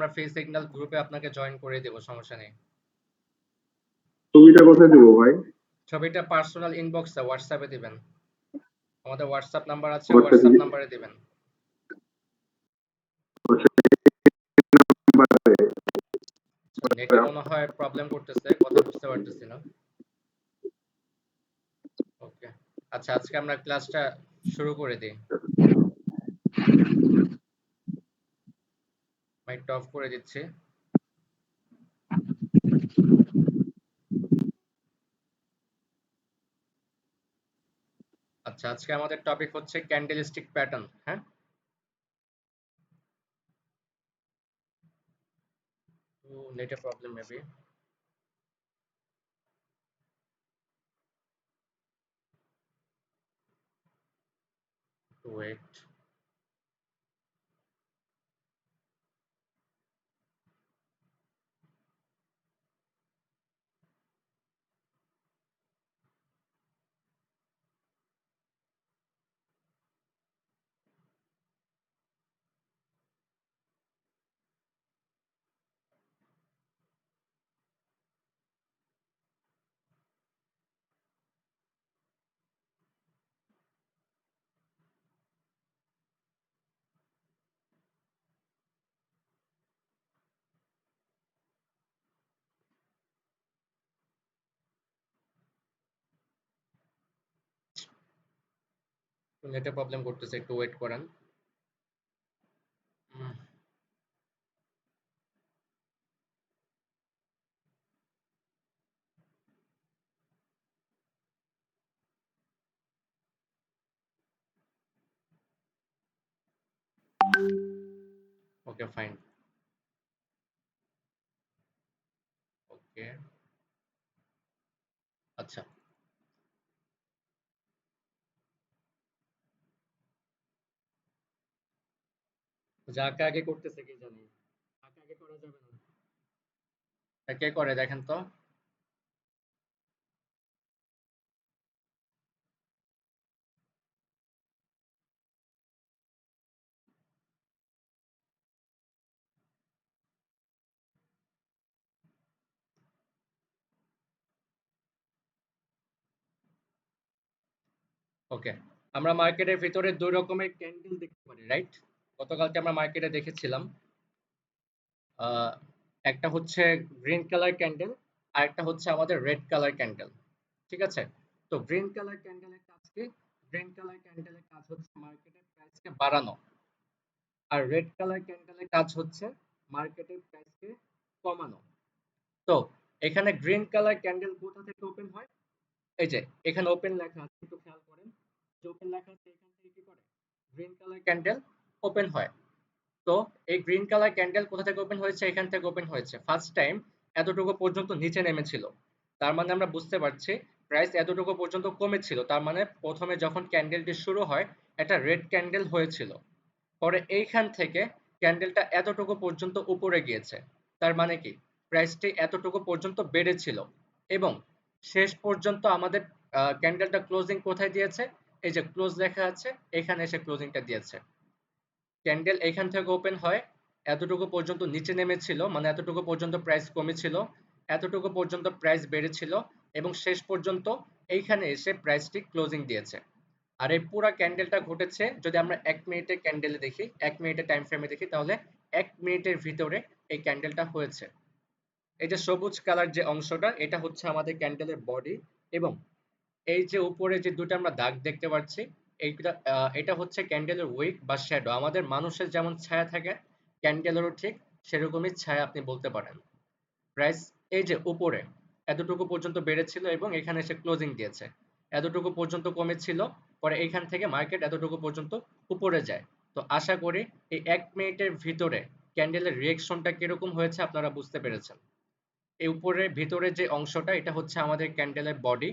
আমরা free signal গ্রুপে আপনাকে জয়েন করে দেব, সমস্যা নেই। ছবিটা কোথায় দেবো ভাই? ছবিটা পার্সোনাল ইনবক্সে হোয়াটসঅ্যাপে দিবেন, আমাদের হোয়াটসঅ্যাপ নাম্বার আছে, হোয়াটসঅ্যাপে হোয়াটসঅ্যাপ দিবি? নাম্বারে দিবেন। নেটে মনে হয় প্রবলেম করতেছে, কথা বুঝতে পারতেছি না। ওকে, আচ্ছা আজকে আমরা ক্লাসটা শুরু করে দিই। মাইকটা অফ করে দিচ্ছি। আচ্ছা, আজকে আমাদের টপিক হচ্ছে ক্যান্ডেলস্টিক প্যাটার্ন। হ্যাঁ, তো নেটে প্রবলেম মেবি। ওয়েট, নেটে প্রবলেম করতেছে, একটু ওয়েট করেন। Okay fine. ওকে, আচ্ছা যাকে আগে করতেছে কি জানি, আগে আগে করা যাবে না। কে করে দেখেন তো। ওকে, আমরা মার্কেটের ভিতরে দুই রকমের ক্যান্ডেল দেখতে পারি, রাইট? গতকালকে আমরা মার্কেটে দেখেছিলাম একটা হচ্ছে গ্রিন কালার ক্যান্ডেল, আর একটা হচ্ছে আমাদের রেড কালার ক্যান্ডেল। ঠিক আছে, তো গ্রিন কালার ক্যান্ডেলের কাজ কি? গ্রিন কালার ক্যান্ডেলের কাজ হচ্ছে মার্কেটের প্রাইসকে বাড়ানো, আর রেড কালার ক্যান্ডেলের কাজ হচ্ছে মার্কেটের প্রাইসকে কমানো। তো এখানে গ্রিন কালার ক্যান্ডেল কোথা থেকে ওপেন হয়? এই যে এখানে ওপেন লেখা আছে, একটু খেয়াল করেন যে ওপেন লেখা আছে, এখান থেকে কি করে গ্রিন কালার ক্যান্ডেল ওপেন হয়। তো এই গ্রিন কালার ক্যান্ডেল কোথা থেকে ওপেন হয়েছে? এখান থেকে ওপেন হয়েছে। ফার্স্ট টাইম এতটুকু পর্যন্ত নিচে নেমেছিল, তার মানে আমরা বুঝতে পারছি প্রাইস এতটুকু পর্যন্ত কমেছিল। তার মানে প্রথমে যখন ক্যান্ডেলটি শুরু হয় এটা রেড ক্যান্ডেল হয়েছিল, পরে এইখান থেকে ক্যান্ডেলটা এতটুকু পর্যন্ত উপরে গিয়েছে। তার মানে কি প্রাইসটি এতটুকু পর্যন্ত বেড়েছিল, এবং শেষ পর্যন্ত আমাদের ক্যান্ডেলটা ক্লোজিং কোথায় দিয়েছে? এই যে ক্লোজ লেখা আছে, এখানে এসে ক্লোজিংটা দিয়েছে। ক্যান্ডেল এখান থেকে ওপেন হয়, এতটুকু পর্যন্ত নিচে নেমেছিল, মানে এতটুকু পর্যন্ত প্রাইস কমেছিল, এতটুকু পর্যন্ত প্রাইস বেড়েছিল, এবং শেষ পর্যন্ত এইখানে এসে প্রাইসটি ক্লোজিং দিয়েছে। আর এই পুরো ক্যান্ডেলটা ঘটেছে, যদি আমরা 1 মিনিটের ক্যান্ডেলে দেখি, 1 মিনিটের টাইম ফ্রেমে দেখি, তাহলে 1 মিনিটের ভিতরে এই ক্যান্ডেলটা হয়েছে। এই যে সবুজ কালার যে অংশটা, এটা হচ্ছে আমাদের ক্যান্ডেলের বডি, এবং এই যে উপরে যে দুটো আমরা দাগ দেখতে পাচ্ছি, এইটা এটা হচ্ছে ক্যান্ডেলের উইক বা শ্যাডো। আমাদের মানুষের যেমন ছায়া থাকে, ক্যান্ডেলেরও ঠিক সেরকমই ছায়া আপনি বলতে পারেন। প্রাইস এই যে উপরে এতটুকু পর্যন্ত বেড়েছিল এবং এখানে এসে ক্লোজিং দিয়েছে, এতটুকু পর্যন্ত কমেছিল, পরে এইখান থেকে মার্কেট এতটুকু পর্যন্ত উপরে যায়। তো আশা করি এই 1 মিনিটের ভিতরে ক্যান্ডেলের রিঅ্যাকশনটা কিরকম হয়েছে আপনারা বুঝতে পেরেছেন। এই উপরের ভিতরে যে অংশটা, এটা হচ্ছে আমাদের ক্যান্ডেলের বডি,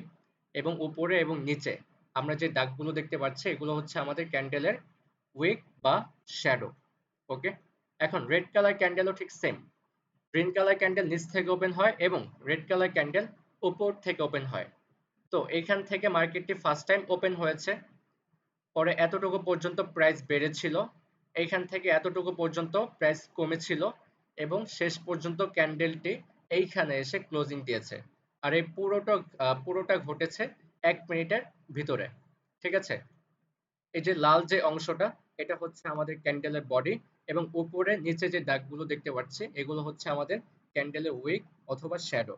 এবং উপরে এবং নিচে আমরা যে দাগগুলো দেখতে পাচ্ছি এগুলো হচ্ছে আমাদের ক্যান্ডেলের উইক বা শ্যাডো। ওকে, এখন রেড কালার ক্যান্ডেলও ঠিক সেম। গ্রিন কালার ক্যান্ডেল নিচ থেকে ওপেন হয় এবং রেড কালার ক্যান্ডেল উপর থেকে ওপেন হয়। তো এখান থেকে মার্কেটটি ফার্স্ট টাইম ওপেন হয়েছে, পরে এতটুকু পর্যন্ত প্রাইস বেড়েছিল, এইখান থেকে এতটুকু পর্যন্ত প্রাইস কমেছিল, এবং শেষ পর্যন্ত ক্যান্ডেলটি এইখানে এসে ক্লোজিং দিয়েছে। আর এই পুরোটা ঘটেছে 1 মিনিটের ভিতরে। ঠিক আছে, এই যে লাল যে অংশটা, এটা হচ্ছে আমাদের ক্যান্ডেলের বডি, এবং উপরে নিচে যে দাগগুলো দেখতে পাচ্ছি এগুলো হচ্ছে আমাদের ক্যান্ডেলের উইক অথবা শ্যাডো।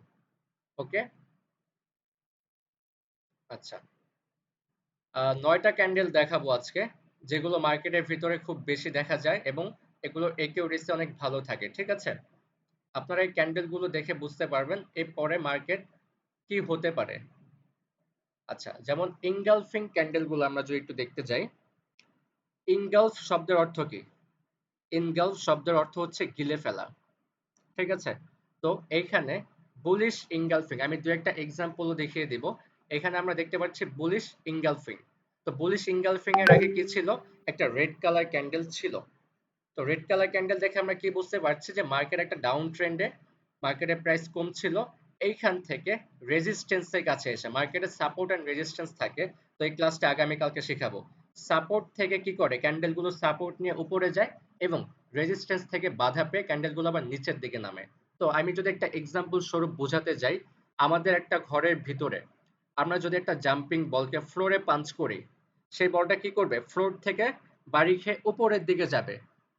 ওকে, আচ্ছা, 9টা ক্যান্ডেল দেখাবো আজকে, যেগুলো মার্কেটের ভিতরে খুব বেশি দেখা যায় এবং এগুলোর একিউরেসি অনেক ভালো থাকে। ঠিক আছে, আপনারা এই ক্যান্ডেলগুলো দেখে বুঝতে পারবেন এর পরে মার্কেট কি হতে পারে। আচ্ছা, যেমন ইনগালফিং ক্যান্ডেলগুলো আমরা যদি একটু দেখতে যাই, ইনগালফ শব্দের অর্থ কি? ইনগালফ শব্দের অর্থ হচ্ছে গিলে ফেলা। ঠিক আছে, তো এইখানে বুলিশ ইনগালফিং, আমি দু একটা এক্সাম্পল দেখিয়ে দিব। এখানে আমরা দেখতে পাচ্ছি বুলিশ ইনগালফিং। তো বুলিশ ইনগালফিং এর আগে কি ছিল? একটা রেড কালার ক্যান্ডেল ছিল। তো রেড কালার ক্যান্ডেল দেখে আমরা কি বুঝতে পারছি যে মার্কেট একটা ডাউন ট্রেন্ডে, মার্কেটের প্রাইস কম ছিল, এইখান থেকে রেজিস্ট্যান্সের কাছে এসে মার্কেটে সাপোর্ট এন্ড রেজিস্ট্যান্স থাকে। তো এই ক্লাসটা আগামী কালকে শেখাবো। সাপোর্ট থেকে কি করে ক্যান্ডেলগুলো সাপোর্ট নিয়ে উপরে যায় এবং রেজিস্ট্যান্স থেকে বাধা পেয়ে ক্যান্ডেলগুলো আবার নিচের দিকে নামে। তো আমি যদি একটা এক্সাম্পল স্বরূপ বোঝাতে যাই, আমাদের একটা ঘরের ভিতরে আমরা যদি একটা জাম্পিং বলকে ফ্লোরে পাঞ্চ করি, সেই বলটা কি করবে? ফ্লোর থেকে বাড়ি খেয়ে উপরের দিকে যাবে।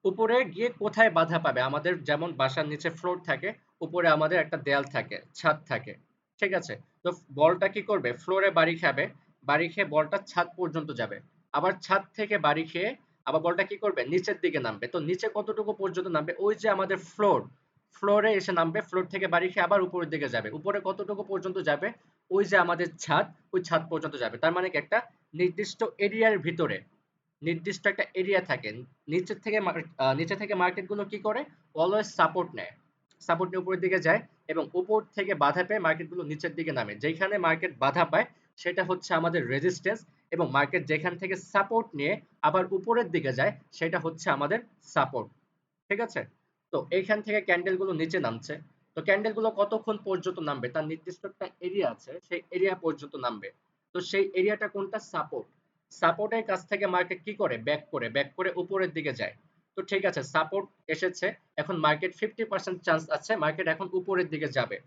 উপরে গিয়ে কোথায় বাধা পাবে? আমাদের যেমন বাসার নিচে ফ্লোর থাকে, উপরে আমাদের একটা দেয়াল থাকে, ছাদ থাকে। ঠিক আছে, তো বলটা কি করবে? ফ্লোরে বাড়ি খাবে, বাড়ি খেয়ে বলটা ছাদ পর্যন্ত যাবে, আবার ছাদ থেকে বাড়ি খেয়ে আবার বলটা কি করবে? নিচের দিকে নামবে। তো নিচে কতটুকু পর্যন্ত নামবে? ওই যে আমাদের ফ্লোর, ফ্লোরে এসে নামবে, ফ্লোর থেকে বাড়ি খেয়ে আবার উপরের দিকে যাবে। উপরে কতটুকু পর্যন্ত যাবে? ওই যে আমাদের ছাদ, ওই ছাদ পর্যন্ত যাবে। তার মানে কি একটা নির্দিষ্ট এরিয়ার ভিতরে নির্দিষ্ট একটা এরিয়া থাকে। নিচে থেকে মার্কেট গুলো কি করে? অলওয়েজ সাপোর্ট নেয়, সাপোর্ট নিয়ে উপরের দিকে যায় এবং উপর থেকে বাধা পেয়ে মার্কেট গুলো নিচের দিকে নামে। যেখানে মার্কেট বাধা পায় সেটা হচ্ছে আমাদের রেজিস্ট্যান্স, এবং মার্কেট যেখান থেকে সাপোর্ট নিয়ে আবার উপরের দিকে যায় সেটা হচ্ছে আমাদের সাপোর্ট। ঠিক আছে, তো এইখান থেকে ক্যান্ডেল গুলো নিচে নামছে। তো ক্যান্ডেল গুলো কতক্ষণ পর্যন্ত নামবে? তার নির্দিষ্ট একটা এরিয়া আছে, সেই এরিয়া পর্যন্ত নামবে। তো সেই এরিয়াটা কোনটা? সাপোর্ট। সাপোর্টের কাছ থেকে মার্কেট কি করে? ব্যাক করে উপরের দিকে যায়। তো ঠিক আছে, সাপোর্ট এসেছে, এখন মার্কেট 50% চান্স আছে মার্কেট এখন উপরের দিকে যাবে।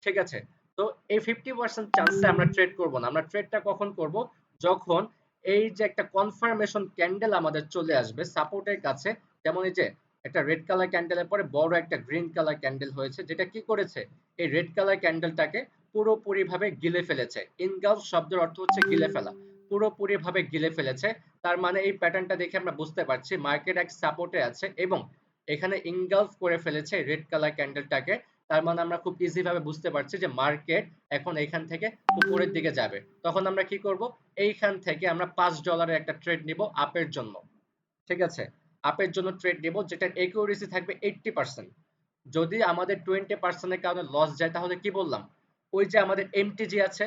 ঠিক আছে, তো এই 50% চান্সে আমরা ট্রেড করব না। আমরা ট্রেডটা কখন করব? যখন এই যে একটা কনফার্মেশন ক্যান্ডেল আমাদের চলে আসবে সাপোর্টের কাছে। যেমন এই যে একটা রেড কালার ক্যান্ডেলের পরে বড় একটা গ্রিন কালার ক্যান্ডেল হয়েছে, যেটা কি করেছে? এই রেড কালার ক্যান্ডেলটাকে পুরোপুরি ভাবে গিলে ফেলেছে। ইনগালফ শব্দের অর্থ হচ্ছে গিলে ফেলা, পুরোপুরি ভাবে গিলে ফেলেছে। তার মানে এই প্যাটার্নটা দেখে আমরা বুঝতে পারছি মার্কেট এক সাপোর্টে আছে এবং এখানে ইনগালফ করে ফেলেছে রেড কালার ক্যান্ডেলটাকে। তার মানে আমরা খুব ইজি ভাবে বুঝতে পারছি যে মার্কেট এখন এইখান থেকে উপরের দিকে যাবে। তখন আমরা কি করব? এইখান থেকে আমরা $5 একটা ট্রেড নিব আপের জন্য। ঠিক আছে, আপের জন্য ট্রেড নিব যেটার একিউরেসি থাকবে 80%। যদি আমাদের 20% এর কারণে লস যায় তাহলে কি বললাম? ওই যে আমাদের এমটিজি আছে,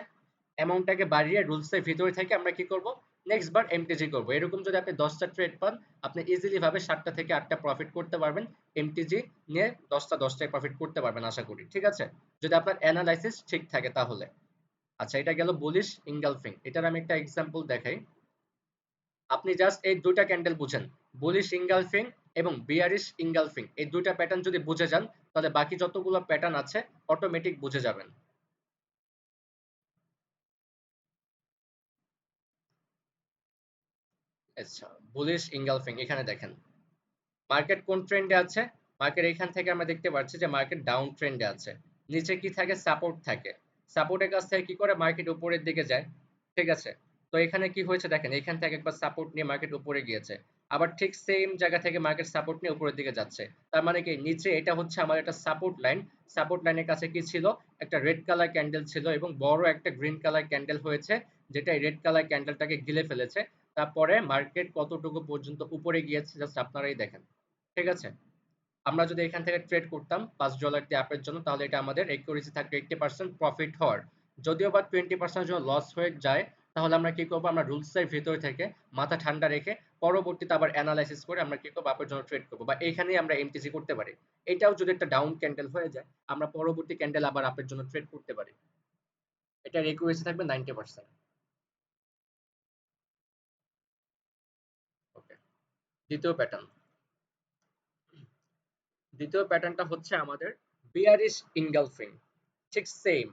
অ্যামাউন্টটাকে বাড়িয়ে রুলসের ভিতরে থেকে আমরা কি করব? নেক্সট বার এমটিজি করব। এরকম যদি আপনি 10টা ট্রেড পান, আপনি ইজিলি ভাবে 7টা থেকে 8টা প্রফিট করতে পারবেন। এমটিজি নিয়ে 10টায় প্রফিট করতে পারবেন আশা করি। ঠিক আছে, যদি আপনার অ্যানালাইসিস ঠিক থাকে তাহলে। আচ্ছা, এটা গেল বুলিশ ইনগালফিং। এটার আমি একটা এক্সাম্পল দেখাই। আপনি জাস্ট এই দুইটা ক্যান্ডেল বুঝেন, বুলিশ ইনগালফিং এবং বিয়ারিশ ইনগালফিং, এই দুইটা প্যাটার্ন যদি বুঝে যান তাহলে বাকি যতগুলো প্যাটার্ন আছে অটোমেটিক বুঝে যাবেন। আচ্ছা, বুলিশ ইনগালফিং এখানে দেখেন মার্কেট কোন ট্রেন্ডে আছে। মার্কেট এখান থেকে আমরা দেখতে পাচ্ছি যে মার্কেট ডাউন ট্রেন্ডে আছে। নিচে কি থাকে? সাপোর্ট থাকে। সাপোর্টের কাছ থেকে কি করে? মার্কেট উপরের দিকে যায়। ঠিক আছে, তো এখানে কি হয়েছে দেখেন, এখান থেকে একবার সাপোর্ট নিয়ে মার্কেট উপরে গিয়েছে, আবার ঠিক সেম জায়গা থেকে মার্কেট সাপোর্ট নিয়ে উপরের দিকে যাচ্ছে। তার মানে কি নিচে এটা হচ্ছে আমার একটা সাপোর্ট লাইন। সাপোর্ট লাইনের কাছে কি ছিল? একটা রেড কালার ক্যান্ডেল ছিল এবং বড় একটা গ্রিন কালার ক্যান্ডেল হয়েছে, যেটা এই রেড কালার ক্যান্ডেলটাকে গিলে ফেলেছে। তারপরে মার্কেট কতটুকু পর্যন্ত উপরে গিয়েছে জাস্ট আপনারাই দেখেন। ঠিক আছে, আমরা যদি এখান থেকে ট্রেড করতাম $5 দিয়ে আপের জন্য, তাহলে এটা আমাদের একিউরেসি থাকবে 80% প্রফিট হওয়ার। যদিও বা 20% জন্য লস হয়ে যায়, তাহলে আমরা কি করবো? আমরা রুলস এর ভিতর থেকে মাথা ঠান্ডা রেখে পরবর্তীতে আবার অ্যানালাইসিস করে আমরা কি করবো? আপের জন্য ট্রেড করবো, বা এইখানেই আমরা এমটিসি করতে পারি। এটাও যদি একটা ডাউন ক্যান্ডেল হয়ে যায়, আমরা পরবর্তী ক্যান্ডেল আবার আপের জন্য ট্রেড করতে পারি। এটার একিউরেসি থাকবে 90%। ওকে, দ্বিতীয় প্যাটার্ন, দ্বিতীয় প্যাটার্নটা হচ্ছে আমাদের বিয়ারিশ ইনগালফিং, ঠিক সেম,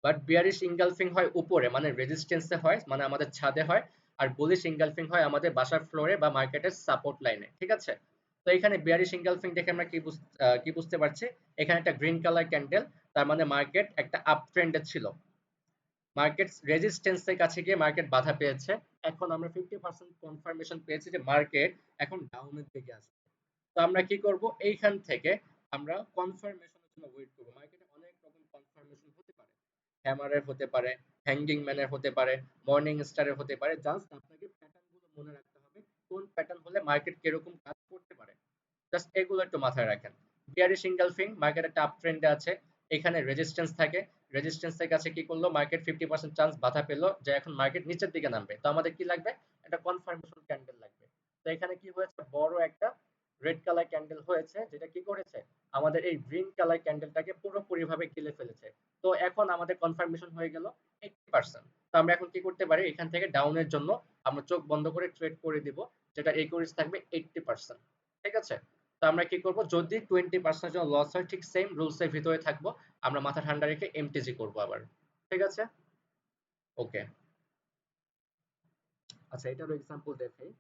বাট বিয়ারিশ ইনগালফিং হয় উপরে মানে রেজিস্ট্যান্সে হয়, মানে আমাদের ছাদে হয়। আর বুলিশ ইনগালফিং হয় আমাদের বাসার ফ্লোরে বা মার্কেটের সাপোর্ট লাইনে, ঠিক আছে। তো এখানে বিয়ারিশ ইনগালফিং দেখে আমরা কি বুঝতে পারছি, এখানে একটা গ্রিন কালার ক্যান্ডেল, তার মানে মার্কেট একটা আপ ট্রেন্ডে ছিল, মার্কেট রেজিস্ট্যান্সের কাছে গিয়ে মার্কেট বাধা পেয়েছে। এখন আমরা 50% কনফার্মেশন পেয়েছি যে মার্কেট এখন ডাউনের দিকে আসবে। তো আমরা কি করব, এইখান থেকে আমরা কনফার্মেশনের জন্য ওয়েট করব। মার্কেটে অনেক রকম কনফার্মেশন হতে পারে, হ্যামারের হতে পারে, হ্যাঙ্গিং ম্যানের হতে পারে, মর্নিং স্টারের হতে পারে। জাস্ট আপনাকে প্যাটার্নগুলো মনে রাখতে হবে, কোন প্যাটার্ন হলে মার্কেট কিরকম কাজ করতে পারে, জাস্ট এগুলো একটু মাথায় রাখেন। বিয়ারিশ ইনগালফিং, মার্কেট একটা আপ ট্রেন্ডে আছে, এখানে রেজিস্ট্যান্স থাকে, রেজিস্ট্যান্সের কাছে কি করলো মার্কেট 50% চান্স বাধা পেলো যে এখন মার্কেট নিচের দিকে নামবে। তো আমাদের কি লাগবে, একটা কনফার্মেশন ক্যান্ডেল লাগবে। তো এখানে কি হয়েছে, বড় একটা রেড কালার ক্যান্ডেল হয়েছে, যেটা কি করেছে আমাদের এই গ্রিন কালার ক্যান্ডেলটাকে পুরোপুরি ভাবে গিলে ফেলেছে। তো এখন আমাদের কনফার্মেশন হয়ে গেল 80%। তো আমরা এখন কি করতে পারি, এখান থেকে ডাউনের জন্য আমরা চোখ বন্ধ করে ট্রেড করে দিব, যেটা একুরেসি থাকবে 80%, ঠিক আছে। তো আমরা কি করব, যদি 20% জন্য লস হয়, ঠিক সেম রুলস এর ভিতরে থাকবো, আমরা মাথা ঠান্ডা রেখে এমটিজি করব আবার, ঠিক আছে। ওকে, আচ্ছা এটারও এক্সাম্পল দেখাই।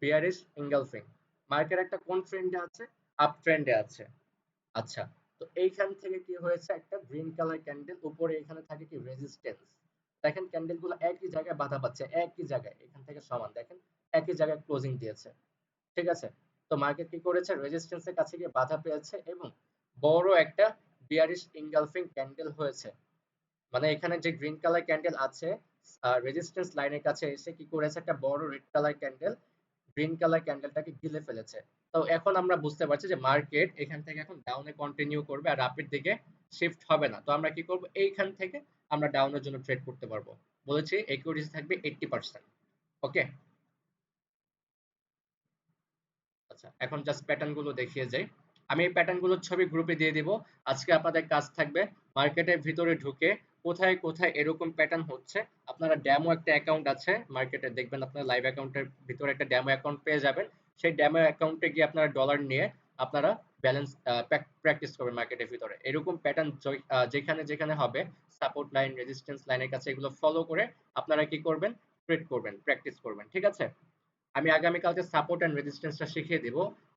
বিয়ারিশ ইনগালফিং, মার্কেট একটা কোন ট্রেন্ডে আছে, আপ ট্রেন্ডে আছে। আচ্ছা, তো এইখান থেকে কি হয়েছে, একটা গ্রিন কালার ক্যান্ডেল উপরে, এখানে থাকে কি রেজিস্ট্যান্স। দেখেন ক্যান্ডেল গুলো একই জায়গায় বাধা পাচ্ছে, একই জায়গায়, এখান থেকে সমান, দেখেন একই জায়গায় ক্লোজিং দিয়েছে, ঠিক আছে। তো মার্কেট কি করেছে, রেজিস্ট্যান্সের কাছে গিয়ে বাধা পেয়েছে এবং বড় একটা বিয়ারিশ ইনগালফিং ক্যান্ডেল হয়েছে। মানে এখানে যে গ্রিন কালার ক্যান্ডেল আছে, রেজিস্ট্যান্স লাইনের কাছে এসে কি করেছে, একটা বড় red colour candle green colour ক্যান্ডেলটাকে গিলে ফেলেছে। তো এখন আমরা বুঝতে পারছি যে মার্কেট এখান থেকে এখন ডাউনে কন্টিনিউ করবে আর আপের দিকে শিফট হবে না। তো আমরা কি করব, এইখান থেকে আমরা ডাউনের জন্য ট্রেড করতে পারবো। বলেছি একিউরেসি থাকবে 80%। ওকে, আচ্ছা এখন জাস্ট প্যাটার্ন গুলো দেখিয়ে যাই। আমি এই প্যাটার্ন গুলোর ছবি গ্রুপে দিয়ে দিব। আজকে আপনাদের কাজ থাকবে মার্কেটের ভিতরে ঢুকে কোথায় কোথায় এরকম প্যাটার্ন হচ্ছে। আপনারা ড্যামো একটা অ্যাকাউন্ট আছে মার্কেটে, দেখবেন আপনার লাইভ অ্যাকাউন্টের ভিতরে একটা ড্যামো অ্যাকাউন্ট পেয়ে যাবেন। সেই ড্যামো অ্যাকাউন্টে গিয়ে আপনারা ডলার নিয়ে আপনারা ব্যালেন্স প্র্যাকটিস করবেন মার্কেটের ভিতরে। এরকম প্যাটার্ন যেখানে যেখানে হবে, সাপোর্ট লাইন রেজিস্ট্যান্স লাইনের কাছে, এগুলো ফলো করে আপনারা কি করবেন, ট্রেড করবেন, প্র্যাকটিস করবেন, ঠিক আছে। আমি আগামীকালকে সাপোর্ট এন্ড রেজিস্ট্যান্সটা শিখিয়ে দিব।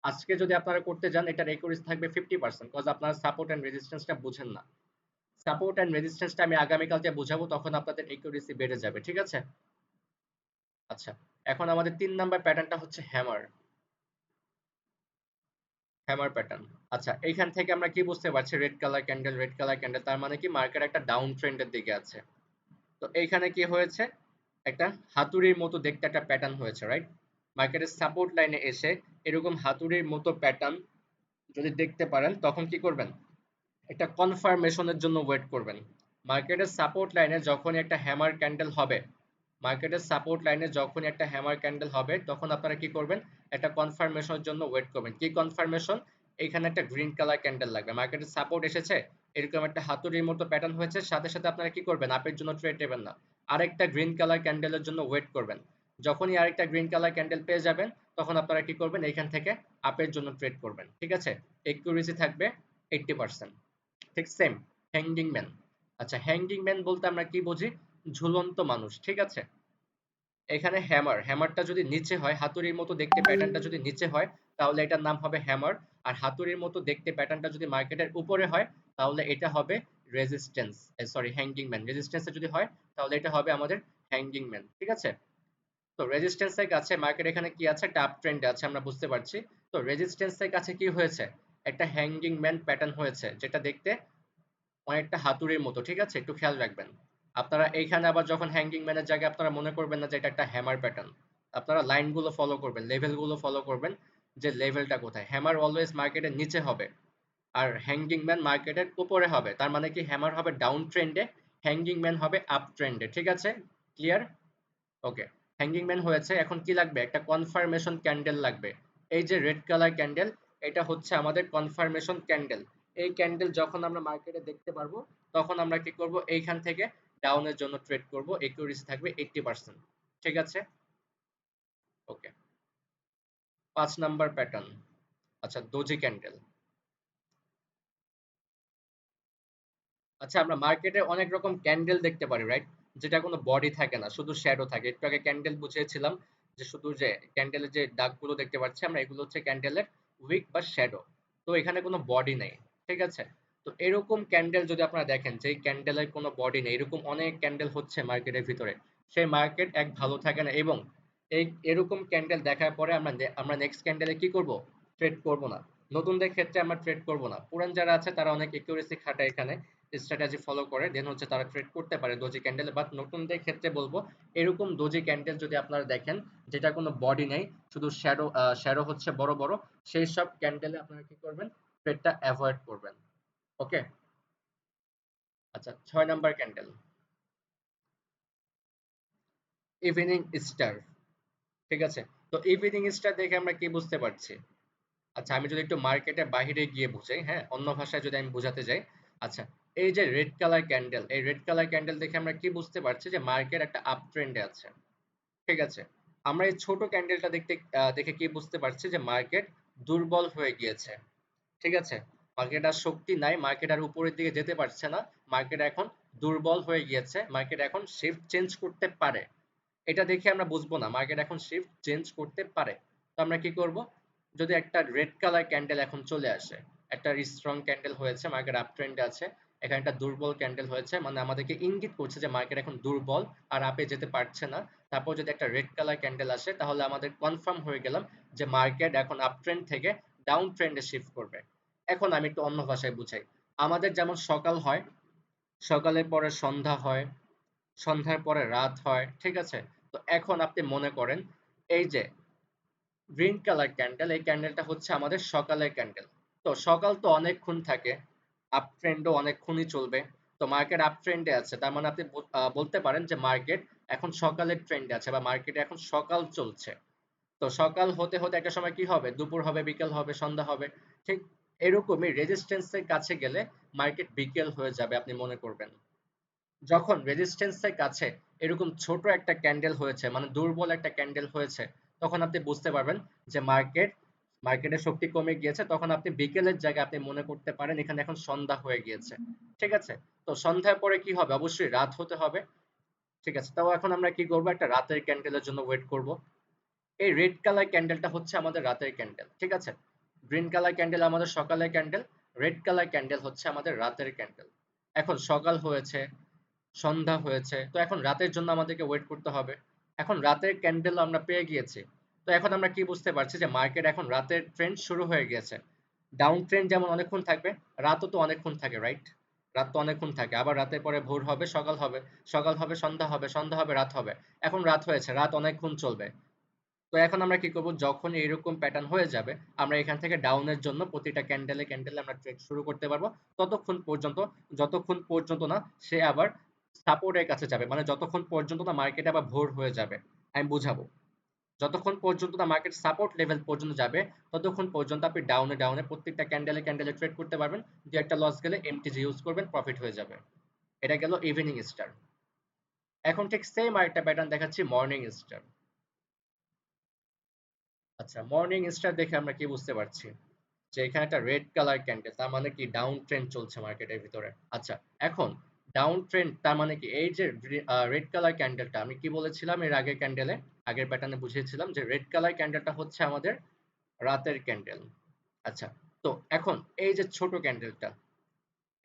আজকে যদি আপনারা করতে যান, এটার একুরেসি থাকবে 50%, বিকজ আপনারা সাপোর্ট এন্ড রেজিস্ট্যান্সটা বুঝেন না। সাপোর্ট এন্ড রেজিস্ট্যান্সটা আমি আগামীকালকে বুঝাবো, তখন আপনাদের একুরেসি বেড়ে যাবে, ঠিক আছে। আচ্ছা, এখন আমাদের 3 নাম্বার প্যাটার্নটা হচ্ছে হ্যামার, হ্যামার প্যাটার্ন। আচ্ছা, এইখান থেকে আমরা কি বুঝতে পারছি, red colour candle, red colour candle, তার মানে কি মার্কেট একটা ডাউন ট্রেন্ডের দিকে আছে। তো এইখানে কি হয়েছে, একটা হাতুড়ির মতো দেখতে একটা প্যাটার্ন হয়েছে, রাইট। মার্কেটের সাপোর্ট লাইনে এসে এরকম হাতুড়ির মতো প্যাটার্ন যদি দেখতে পারেন, তখন কি করবেন, একটা কনফার্মেশনের জন্য ওয়েট করবেন। মার্কেটের সাপোর্ট লাইনে যখন একটা হ্যামার ক্যান্ডেল হবে, মার্কেটের সাপোর্ট লাইনে যখন একটা হ্যামার ক্যান্ডেল হবে, তখন আপনারা কি করবেন, একটা কনফার্মেশনের জন্য ওয়েট করবেন। কি কনফার্মেশন, এখানে একটা গ্রিন কালার ক্যান্ডেল লাগবে, মার্কেটের সাপোর্ট এসেছে, এরকম একটা হাতুড়ির মতো প্যাটার্ন হয়েছে, সাথে সাথে আপনারা কি করবেন, আপের জন্য ট্রেড নেবেন না, আরেকটা গ্রিন কালার ক্যান্ডেলের জন্য ওয়েট করবেন। যখনই আরেকটা গ্রিন কালার ক্যান্ডেল পেয়ে যাবেন, তখন আপনারা কি করবেন, এখান থেকে আপের জন্য ট্রেড করবেন, ঠিক আছে। একিউরেসি থাকবে 80%, ঠিক সেম। হ্যাঙ্গিং ম্যান, আচ্ছা হ্যাঙ্গিং ম্যান বলতে আমরা কি বুঝি, ঝুলন্ত মানুষ, ঠিক আছে। এখানে হ্যামার, হ্যামারটা যদি নিচে হয়, হাতুড়ির মতো দেখতে প্যাটার্নটা যদি নিচে হয়, তাহলে এটার নাম হবে হ্যামার। আর হাতুড়ির মতো দেখতে প্যাটার্নটা যদি মার্কেটের উপরে হয়, তাহলে এটা হবে রেজিস্ট্যান্স, সরি হ্যাঙ্গিং ম্যান। রেজিস্ট্যান্সে যদি হয়, তাহলে এটা হবে আমাদের হ্যাঙ্গিং ম্যান, ঠিক আছে। তো রেজিস্ট্যান্সের কাছে মার্কেট এখানে কি আছে, একটা আপ ট্রেন্ডে আছে, আমরা বুঝতে পারছি। তো রেজিস্ট্যান্সের কাছে কি হয়েছে, একটা হ্যাঙ্গিং ম্যান প্যাটার্ন হয়েছে, যেটা দেখতে অনেকটা হাতুড়ির মতো, ঠিক আছে, একটু খেয়াল রাখবেন। আপনারা এইখানে আবার যখন হ্যাঙ্গিং ম্যানের জায়গায় আপনারা মনে করবেন না যে এটা একটা হ্যামার প্যাটার্ন, আপনারা লাইনগুলো ফলো করবেন, লেভেলগুলো ফলো করবেন, যে লেভেলটা কোথায়। হ্যামার অলওয়েজ মার্কেটের নিচে হবে, আর হ্যাঙ্গিং ম্যান মার্কেটের উপরে হবে। তার মানে কি, হ্যামার হবে ডাউন ট্রেন্ডে, হ্যাঙ্গিং ম্যান হবে আপ ট্রেন্ডে, ঠিক আছে, ক্লিয়ার। ওকে, হ্যাঙ্গিং ম্যান হয়েছে, এখন কি লাগবে, একটা কনফার্মেশন ক্যান্ডেল লাগবে। এই যে রেড কালার ক্যান্ডেল, এটা হচ্ছে আমাদের কনফার্মেশন ক্যান্ডেল। এই ক্যান্ডেল যখন আমরা মার্কেটে দেখতে পারবো, তখন আমরা কি করব, এইখান থেকে ডাউনের জন্য ট্রেড করব, একিউরেসি থাকবে 80%। ঠিক আছে, ওকে। 5 নাম্বার প্যাটার্ন, আচ্ছা ডোজি ক্যান্ডেল। আচ্ছা আমরা মার্কেটে অনেক রকম ক্যান্ডেল দেখতে পারি, রাইট? যেটা কোনো বডি থাকে না, শুধু শ্যাডো থাকে। একটু আগে ক্যান্ডেল বুঝিয়েছিলাম যে শুধু যে ক্যান্ডেলের যে দাগগুলো দেখতে পাচ্ছি আমরা, এগুলো হচ্ছে ক্যান্ডেলের উইক বা শ্যাডো। তো এখানে কোনো বডি নেই, ঠিক আছে? তো এরকম ক্যান্ডেল যদি আপনারা দেখেন যে ক্যান্ডেলের কোনো বডি নেই, এরকম অনেক ক্যান্ডেল হচ্ছে মার্কেটের ভিতরে, সেই মার্কেট এক ভালো থাকে না। এবং এরকম ক্যান্ডেল দেখার পরে আমরা নেক্সট ক্যান্ডেলে কি করব? ট্রেড করব না। নতুনদের ক্ষেত্রে আমরা ট্রেড করব না। পুরান যারা আছে তারা অনেক একিউরেসি খাটায় এখানে, স্ট্র্যাটেজি ফলো করে, দেন হচ্ছে তারা ট্রেড করতে পারে ডোজি ক্যান্ডেলে। বাট নতুনদের ক্ষেত্রে বলবো এরকম ডোজি ক্যান্ডেল যদি আপনারা দেখেন যেটা কোনো বডি নেই, শুধু শ্যাডো শ্যাডো হচ্ছে বড় বড়, সেই সব ক্যান্ডেলে আপনারা কি করবেন? ট্রেডটা অ্যাভয়েড করবেন। ওকে, আচ্ছা 6 নাম্বার ক্যান্ডেল, ইভিনিং স্টার। ঠিক আছে, তো ইভিনিং স্টার দেখে আমরা কি বুঝতে পারছি? আচ্ছা আমি যদি একটু মার্কেটের বাইরে গিয়ে বুঝাই, হ্যাঁ, অন্য ভাষায় যদি আমি বোঝাতে যাই, আচ্ছা এই যে রেড কালার ক্যান্ডেল, এই রেড কালার ক্যান্ডেল দেখে আমরা কি বুঝতে পারছি? যে মার্কেট একটা আপ ট্রেন্ডে আছে। ঠিক আছে, আমরা এই ছোট ক্যান্ডেলটা দেখে কি বুঝতে পারছি? যে মার্কেট দুর্বল হয়ে গিয়েছে। ঠিক আছে, মার্কেট আর শক্তি নাই, মার্কেট আর উপরের দিকে যেতে পারছে না, মার্কেট এখন দুর্বল হয়ে গিয়েছে, মার্কেট এখন শিফট চেঞ্জ করতে পারে। এটা দেখে আমরা বুঝবো না মার্কেট এখন শিফট চেঞ্জ করতে পারে। তো আমরা কি করব? যদি একটা রেড কালার ক্যান্ডেল এখন চলে আসে, একটা স্ট্রং ক্যান্ডেল হয়েছে, মার্কেট আপ ট্রেন্ডে আছে, এখানে একটা দুর্বল ক্যান্ডেল হয়েছে, মানে আমাদেরকে ইঙ্গিত করছে যে মার্কেট এখন দুর্বল আর আপে যেতে পারছে না। তারপর যদি একটা রেড কালার ক্যান্ডেল আসে, তাহলে আমাদের কনফার্ম হয়ে গেলাম যে মার্কেট এখন আপ ট্রেন্ড থেকে ডাউন ট্রেন্ডে শিফট করবে। এখন আমি একটু অন্য ভাষায় বুঝাই। আমাদের যেমন সকাল হয়, সকালের পরে সন্ধ্যা হয়, সন্ধ্যার পরে রাত হয়, ঠিক আছে? তো এখন আপনি মনে করেন এই যে গ্রিন কালার ক্যান্ডেল, এই ক্যান্ডেলটা হচ্ছে আমাদের সকালের ক্যান্ডেল। তো সকাল তো অনেকক্ষণ থাকে, আপ ট্রেন্ডও অনেকক্ষণই চলবে। তো মার্কেট আপ ট্রেন্ডে আছে, তার মানে আপনি বলতে পারেন যে মার্কেট এখন সকালের ট্রেন্ডে আছে, বা মার্কেটে এখন সকাল চলছে। তো সকাল হতে হতে একটা সময় কি হবে? দুপুর হবে, বিকেল হবে, সন্ধ্যা হবে। ঠিক এরকমই রেজিস্ট্যান্সের কাছে গেলে মার্কেট বিকেল হয়ে যাবে, আপনি মনে করবেন। যখন রেজিস্ট্যান্সের কাছে এরকম ছোট একটা ক্যান্ডেল হয়েছে, মানে দুর্বল একটা ক্যান্ডেল হয়েছে, তখন আপনি বুঝতে পারবেন যে মার্কেটের শক্তি কমে গিয়েছে। তখন আপনি বিকেলের জায়গায় আপনি মনে করতে পারেন এখানে এখন সন্ধ্যা হয়ে গিয়েছে। ঠিক আছে, তো সন্ধ্যার পরে কি হবে? অবশ্যই রাত হতে হবে। ঠিক আছে, তাও এখন আমরা কি করব? একটা রাতের ক্যান্ডেলের জন্য ওয়েট করব। এই রেড কালার ক্যান্ডেলটা হচ্ছে আমাদের রাতের ক্যান্ডেল। ঠিক আছে, গ্রিন কালার ক্যান্ডেল আমাদের সকালের ক্যান্ডেল, রেড কালার ক্যান্ডেল হচ্ছে আমাদের রাতের ক্যান্ডেল। এখন সকাল হয়েছে, সন্ধ্যা হয়েছে, তো এখন রাতের জন্য আমাদেরকে ওয়েট করতে হবে। এখন রাতের ক্যান্ডেল আমরা পেয়ে গিয়েছি। তো এখন আমরা কি বুঝতে পারছি? যে মার্কেট এখন রাতের ট্রেন্ড শুরু হয়ে গিয়েছে। ডাউন ট্রেন্ড যেমন অনেকক্ষণ থাকবে, রাতও তো অনেকক্ষণ থাকে, রাইট? রাত তো অনেকক্ষণ থাকে, আবার রাতের পরে ভোর হবে, সকাল হবে, সকাল হবে, সন্ধ্যা হবে, সন্ধ্যা হবে, রাত হবে। এখন রাত হয়েছে, রাত অনেকক্ষণ চলবে। তো এখন আমরা কি করব? যখন এরকম প্যাটার্ন হয়ে যাবে, আমরা এখান থেকে ডাউনের জন্য প্রতিটা ক্যান্ডেলে ক্যান্ডেলে আমরা ট্রেড শুরু করতে পারবো, ততক্ষণ পর্যন্ত, যতক্ষণ পর্যন্ত না সে আবার সাপোর্টের কাছে যাবে, মানে যতক্ষণ পর্যন্ত না মার্কেট আবার ভোর হয়ে যাবে। আমি বুঝাবো, যতক্ষণ পর্যন্ত না মার্কেট সাপোর্ট লেভেল পর্যন্ত যাবে, ততক্ষণ পর্যন্ত আপনি ডাউনে ডাউনে প্রত্যেকটা ক্যান্ডেলে ক্যান্ডেলে ট্রেড করতে পারবেন। যে একটা লস গেলে এমটিজি ইউজ করবেন, প্রফিট হয়ে যাবে। এটা গেল ইভিনিং স্টার। এখন ঠিক সেম আরেকটা প্যাটার্ন দেখাচ্ছি, মর্নিং স্টার। আচ্ছা মর্নিং স্টার দেখে আমরা কি বুঝতে পারছি? যে এখানে একটা রেড কালার ক্যান্ডেল, তার মানে কি ডাউন ট্রেন্ড চলছে মার্কেটের ভিতরে। আচ্ছা, এখন ডাউন ট্রেন্ড তার মানে কি? এই যে রেড কালার ক্যান্ডেলটা, আমি কি বলেছিলাম এর আগের ক্যান্ডেলে, আগের প্যাটার্নে বুঝিয়েছিলাম যে রেড কালার ক্যান্ডেলটা হচ্ছে আমাদের রাতের ক্যান্ডেল। আচ্ছা, তো এখন এই যে ছোট ক্যান্ডেলটা,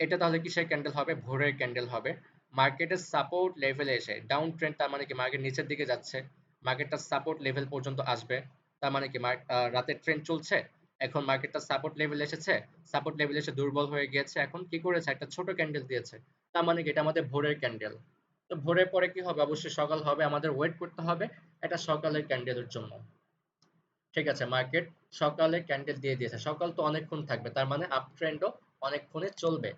এটা তাহলে কিসের ক্যান্ডেল হবে? ভোরের ক্যান্ডেল হবে। মার্কেটের সাপোর্ট লেভেলে এসে ডাউন ট্রেন্ড, তার মানে কি মার্কেট নিচের দিকে যাচ্ছে, মার্কেটটা সাপোর্ট লেভেল পর্যন্ত আসবে। তার মানে কি রাতের ট্রেন্ড চলছে, এখন মার্কেটটা সাপোর্ট লেভেল এসেছে, সাপোর্ট লেভেল এসে দুর্বল হয়ে গিয়েছে, এখন কি করেছে? একটা ছোট ক্যান্ডেল দিয়েছে। তার মানে কি এটা আমাদের ভোরের ক্যান্ডেল। তো ভোরের পরে কি হবে? অবশ্যই সকাল হবে, আমাদের ওয়েট করতে হবে এটা সকালের ক্যান্ডেলের জন্য। ঠিক আছে, মার্কেট সকালে ক্যান্ডেল দিয়ে দিয়েছে, সকাল তো অনেকক্ষণ থাকবে, তার মানে আপ ট্রেন্ডও অনেকক্ষণে চলবে।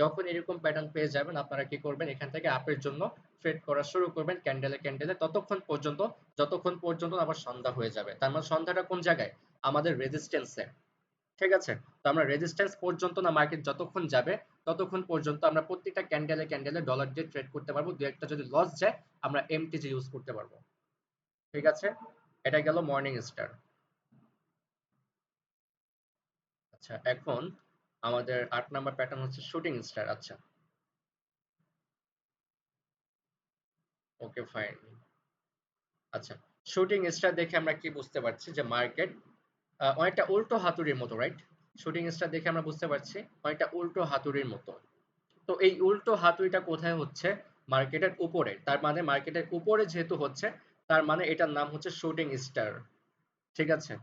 যখন এরকম প্যাটার্ন পেয়ে যাবেন, আপনারা কি করবেন? এখান থেকে আপের জন্য ট্রেড করা শুরু করবেন ক্যান্ডেলে ক্যান্ডেলে, ততক্ষণ পর্যন্ত যতক্ষণ পর্যন্ত আবার সন্ধ্যা হয়ে যাবে। তার মানে সন্ধ্যাটা কোন জায়গায়? আমাদের রেজিস্ট্যান্সে। ঠিক আছে? তো আমরা রেজিস্ট্যান্স পর্যন্ত না মার্কেট যতক্ষণ যাবে ততক্ষণ পর্যন্ত আমরা প্রত্যেকটা ক্যান্ডেলে ক্যান্ডেলে ডলার দিয়ে ট্রেড করতে পারবো। দু একটা যদি লস যায় আমরা এমটিজি ইউজ করতে পারবো। ঠিক আছে? এটা গেল মর্নিং স্টার। আচ্ছা, এখন আমাদের ৮ নাম্বার প্যাটার্ন হচ্ছে শুটিং স্টার। আচ্ছা, ওকে ফাইন। আচ্ছা, শুটিং স্টার দেখে আমরা কি বুঝতে পারছি যে মার্কেট অনেকটা উল্টো হাতুড়ির মতো, রাইট? শুটিং স্টার দেখে আমরা বুঝতে পারছি অনেকটা উল্টো হাতুড়ির মতো। তো এই উল্টো হাতুড়িটা কোথায় হচ্ছে? মার্কেটের উপরে। তার মানে মার্কেটের উপরে যেহেতু হচ্ছে তার মানে এটার নাম হচ্ছে শুটিং স্টার। ঠিক আছে?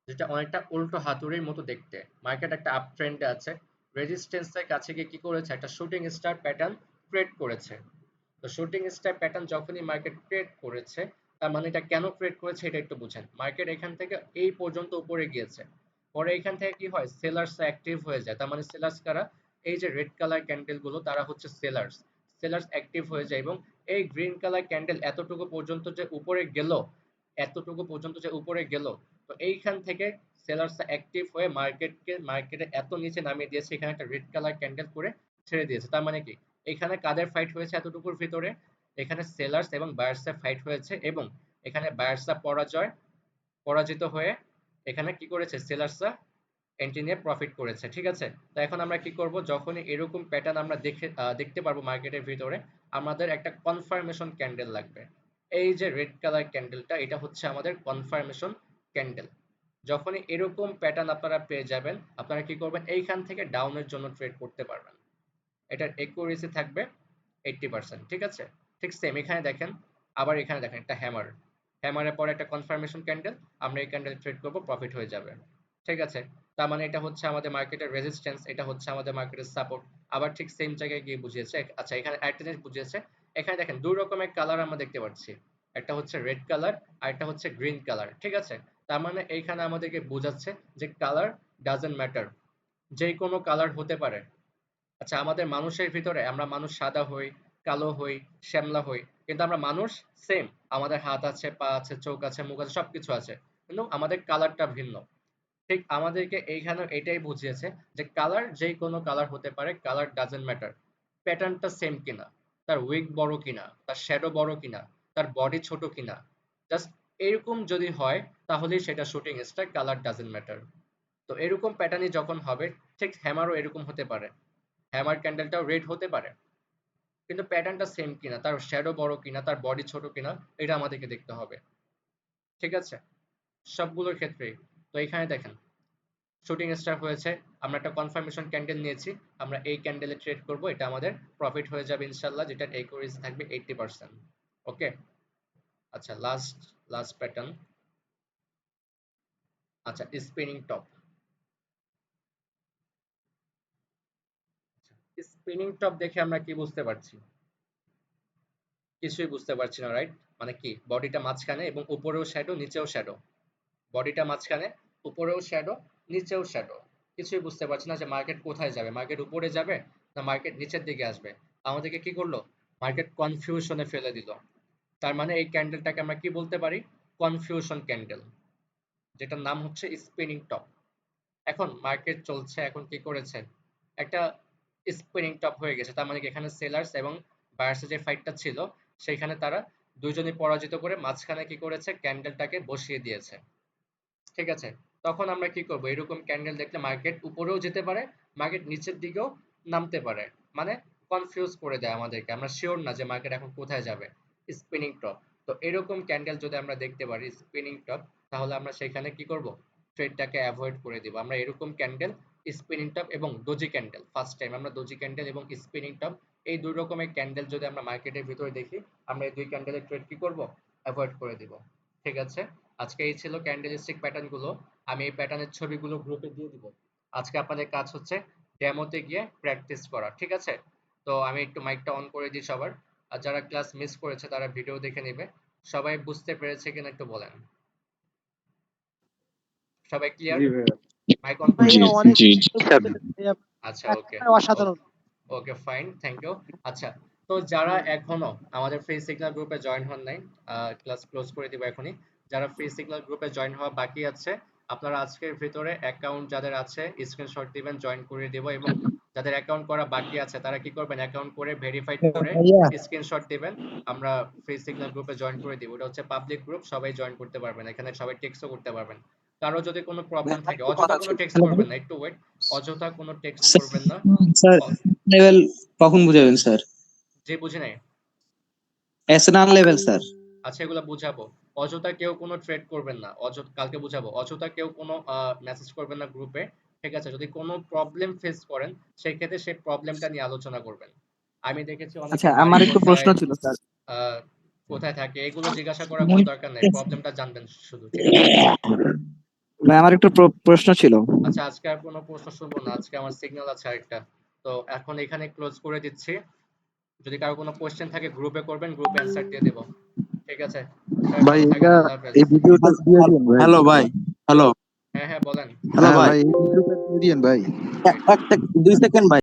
যেটা অনেকটা উল্টো হাতুড়ির মতো দেখতে। মার্কেট একটা আপ ট্রেন্ডে আছে, রেজিস্ট্যান্সের কাছে গিয়ে কি করেছে? একটা শুটিং স্টার প্যাটার্ন ক্রিয়েট করেছে। তো শুটিং স্টার প্যাটার্ন যখনই মার্কেট ক্রিয়েট করেছে তার মানে এটা কেন ক্রিয়েট করেছে এটা একটু বুঝেন। মার্কেট এখান থেকে এই পর্যন্ত উপরে গিয়েছে, পরে এখান থেকে কি হয়? সেলার্স অ্যাক্টিভ হয়ে যায়। তার মানে সেলার্স কারা? এই যে রেড কালার ক্যান্ডেল গুলো তারা হচ্ছে সেলার্স। সেলার্স অ্যাক্টিভ হয়ে যায় এবং এই গ্রিন কালার ক্যান্ডেল এতটুকু পর্যন্ত যে উপরে গেল, এতটুকু পর্যন্ত যে উপরে গেল, তো এইখান থেকে সেলার্স অ্যাক্টিভ হয়ে মার্কেটে এত নিচে নামিয়ে দিয়েছে, এখানে একটা রেড কালার ক্যান্ডেল করে ছেড়ে দিয়েছে। তার মানে কি? এখানে কাদের ফাইট হয়েছে এতটুকুর ভিতরে? এখানে সেলার্স এবং বায়ার্সের ফাইট হয়েছে এবং এখানে বায়ার্সরা পরাজিত হয়ে এখানে কি করেছে? সেলার্সরা এন্ট্রি নিয়ে প্রফিট করেছে। ঠিক আছে? তো এখন আমরা কি করব? যখনই এরকম প্যাটার্ন আমরা দেখতে পারবো মার্কেটের ভিতরে, আমাদের একটা কনফার্মেশন ক্যান্ডেল লাগবে। এই যে রেড কালার ক্যান্ডেলটা, এটা হচ্ছে আমাদের কনফার্মেশন ক্যান্ডেল। যখনই এরকম প্যাটার্ন আপনারা পেয়ে যাবেন, আপনারা কি করবেন? এইখান থেকে ডাউনের জন্য ট্রেড করতে পারবেন। এটার একুরেসি থাকবে 80%। ঠিক আছে? ঠিক সেম এখানে দেখেন, আবার এখানে দেখেন একটা হ্যামার, হ্যামারের পরে একটা কনফার্মেশন ক্যান্ডেল, আমরা এই ক্যান্ডেল ট্রেড করব, প্রফিট হয়ে যাবে। ঠিক আছে? তার মানে এটা হচ্ছে আমাদের মার্কেটের রেজিস্ট্যান্স, এটা হচ্ছে আমাদের মার্কেটের সাপোর্ট। আবার ঠিক সেম জায়গায় গিয়ে বুঝিয়েছে। আচ্ছা, এখানে আরেকটা জিনিস বুঝিয়েছে। এখানে দেখেন দুই রকমের কালার আমরা দেখতে পাচ্ছি, একটা হচ্ছে রেড কালার আর একটা হচ্ছে গ্রিন কালার। ঠিক আছে? তার মানে এইখানে আমাদেরকে বোঝাচ্ছে যে কালার ডাজন্ট ম্যাটার, যে কোনো কালার হতে পারে। আচ্ছা, আমাদের মানুষের ভিতরে আমরা মানুষ সাদা হই, কালো হই, শ্যামলা হই, কিন্তু আমরা মানুষ সেম। আমাদের হাত আছে, পা আছে, চোখ আছে, মুখ আছে, সবকিছু আছে, কিন্তু আমাদের কালারটা ভিন্ন। ঠিক আমাদেরকে এইখানে এটাই বুঝিয়েছে যে কালার যে কোনো কালার হতে পারে, কালার ডাজেন্ট ম্যাটার। প্যাটার্নটা সেম কিনা, তার উইক বড় কিনা, তার শ্যাডো বড় কিনা, তার বডি ছোট কিনা, জাস্ট এরকম যদি হয় তাহলেই সেটা shooting star, colour doesn't matter. তো এরকম প্যাটার্নই যখন হবে, ঠিক হ্যামারও এরকম হতে পারে, হ্যামার ক্যান্ডেলটাও রেড হতে পারে, কিন্তু প্যাটার্নটা সেম কিনা, তার শ্যাডো বড় কিনা, তার বডি ছোট কিনা, এটা আমাদেরকে দেখতে হবে। ঠিক আছে? সবগুলোর ক্ষেত্রেই। তো এখানে দেখেন শুটিং স্টার হয়েছে, আমরা একটা কনফার্মেশন ক্যান্ডেল নিয়েছি, আমরা এই ক্যান্ডেলে ট্রেড করব, এটা আমাদের প্রফিট হয়ে যাবে ইনশাল্লাহ, যেটার একুরেসি থাকবে 80%। ওকে? আচ্ছা, লাস্ট লাস্ট প্যাটার্ন। আচ্ছা, স্পিনিং টপ। স্পিনিং টপ দেখে আমরা কি বুঝতে পারছি? কিছুই বুঝতে পারছি না, রাইট? মানে কি? বডিটা মাঝখানে এবং উপরেও শ্যাডো, নিচেও শ্যাডো। বডিটা মাঝখানে, উপরেও শ্যাডো, নিচেও শ্যাডো। কিছুই বুঝতে পারছি না যে মার্কেট কোথায় যাবে, মার্কেট উপরে যাবে না মার্কেট নিচের দিকে আসবে। আমাদেরকে কি করলো? মার্কেট কনফিউশনে ফেলে দিল। তার মানে এই ক্যান্ডেলটাকে আমরা কি বলতে পারি? কনফিউশন ক্যান্ডেল, যেটার নাম হচ্ছে স্পিনিং টপ। এখন মার্কেট চলছে, এখন কি করেছে? একটা স্পিনিং টপ হয়ে গেছে। তার মানে কি এখানে সেলার্স এবং বায়ার্সের যে ফাইটটা ছিল সেইখানে তারা দুইজনই পরাজিত করে মাঝখানে কি করেছে? ক্যান্ডেলটাকে বসিয়ে দিয়েছে। ঠিক আছে? তখন আমরা কি করব? এরকম ক্যান্ডেল দেখলে মার্কেট উপরেও যেতে পারে, মার্কেট নিচের দিকেও নামতে পারে। মানে কনফিউজ করে দেয় আমাদেরকে, আমরা শিওর না যে মার্কেট এখন কোথায় যাবে। Spinning top. তো এরকম ক্যান্ডেল যদি আমরা দেখতে পারি স্পিনিং টপ, তাহলে আমরা সেখানে কি করব? ট্রেডটাকে অ্যাভয়েড করে দিব। আমরা এরকম ক্যান্ডেল, স্পিনিং টপ এবং ডোজি ক্যান্ডেল, ফার্স্ট টাইম আমরা ডোজি ক্যান্ডেল এবং স্পিনিং টপ, এই দুই রকমের ক্যান্ডেল যদি আমরা মার্কেটের ভিতরে দেখি, আমরা এই দুই ক্যান্ডেলের ট্রেড কি করব? অ্যাভয়েড করে দিব। ঠিক আছে? আজকে এই ছিল ক্যান্ডেলস্টিক প্যাটার্ন গুলো। আমি এই প্যাটার্নের ছবিগুলো গ্রুপে দিয়ে দিব। আজকে আপনাদের কাজ হচ্ছে ডেমোতে গিয়ে প্র্যাকটিস করা। ঠিক আছে? তো আমি একটু মাইকটা অন করে দিই সবার। আর যারা ক্লাস মিস করেছে তারা ভিডিও দেখে নেবে। সবাই বুঝতে পেরেছে কিনা একটু বলেন। সবাই ক্লিয়ার? জি ভাইয়া। মাইক অন করে ভাইয়া দিন। অনেক জি ভাইয়া, আচ্ছা, ওকে। একেবারে অসাধারণ। Okay fine, thank you. আচ্ছা, তো যারা এখনো আমাদের ফ্রি সিগন্যাল গ্রুপে জয়েন হন নাই, ক্লাস ক্লোজ করে দিব এখনই। যারা ফ্রি সিগন্যাল গ্রুপে জয়েন হওয়া বাকি আছে, আপনারা আজকের ভিতরে অ্যাকাউন্ট যাদের আছে স্ক্রিনশট দিবেন, জয়েন করে দেব, এবং যাদের অ্যাকাউন্ট করা বাকি আছে তারা কি করবেন, অ্যাকাউন্ট করে ভেরিফাইড করে ভাইয়া স্ক্রিনশট দিবেন, আমরা ফ্রি সিগন্যাল গ্রুপে জয়েন করে দিব। এটা হচ্ছে পাবলিক গ্রুপ, সবাই জয়েন করতে পারবেন, এখানে সবাই টেক্সটও করতে পারবেন। কারো যদি কোনো প্রবলেম থাকে অযথা কোনো টেক্সট হ্যালো করবেন না, একটু ওয়েট, অযথা কোনো টেক্সট করবেন না। স্যার অ- লেভেল কখন বুঝাবেন স্যার? যে বুঝি নাই। SNR level sir. আচ্ছা, এগুলো বুঝাবো। অযথা কেউ কোনো ট্রেড করবেন না, কালকে বুঝাবো। অযথা কেউ কোনো মেসেজ করবেন না গ্রুপে, ঠিক আছে? যদি কোনো প্রবলেম ফেস করেন সেই ক্ষেত্রে সেই প্রবলেমটা নিয়ে আলোচনা করবেন। আমি দেখেছি আচ্ছা অনেকের বাড়ি আমার একটু প্রশ্ন কোথায়, ছিল স্যার। আহ, কোথায় থাকে, এগুলো জিজ্ঞাসা করার কোনো দরকার নেই, প্রবলেমটা জানবেন শুধু, ঠিক আছে? ভাই আমার একটু প্রশ্ন ছিল। আচ্ছা, আজকে আর কোনো প্রশ্ন শুনবো না, আজকে আমার সিগন্যাল আছে আরেকটা। তো এখন এখানে ক্লোজ করে দিচ্ছি। যদি কারো কোনো কোয়েশ্চেন থাকে গ্রুপে করবেন, গ্রুপে অ্যান্সার দিয়ে দেবো, ঠিক আছে? সবাই ভাই ভালো থাকেন, এটা আল্লাহ হাফেজ। এই ভিডিওটা দিয়ে দিন ভাই। হ্যালো ভাই, হ্যালো হ্যাঁ হ্যাঁ, বলেন। হ্যালো ভাই, এই ভিডিওটা দিয়ে দিন ভাই। 2 সেকেন্ড ভাই।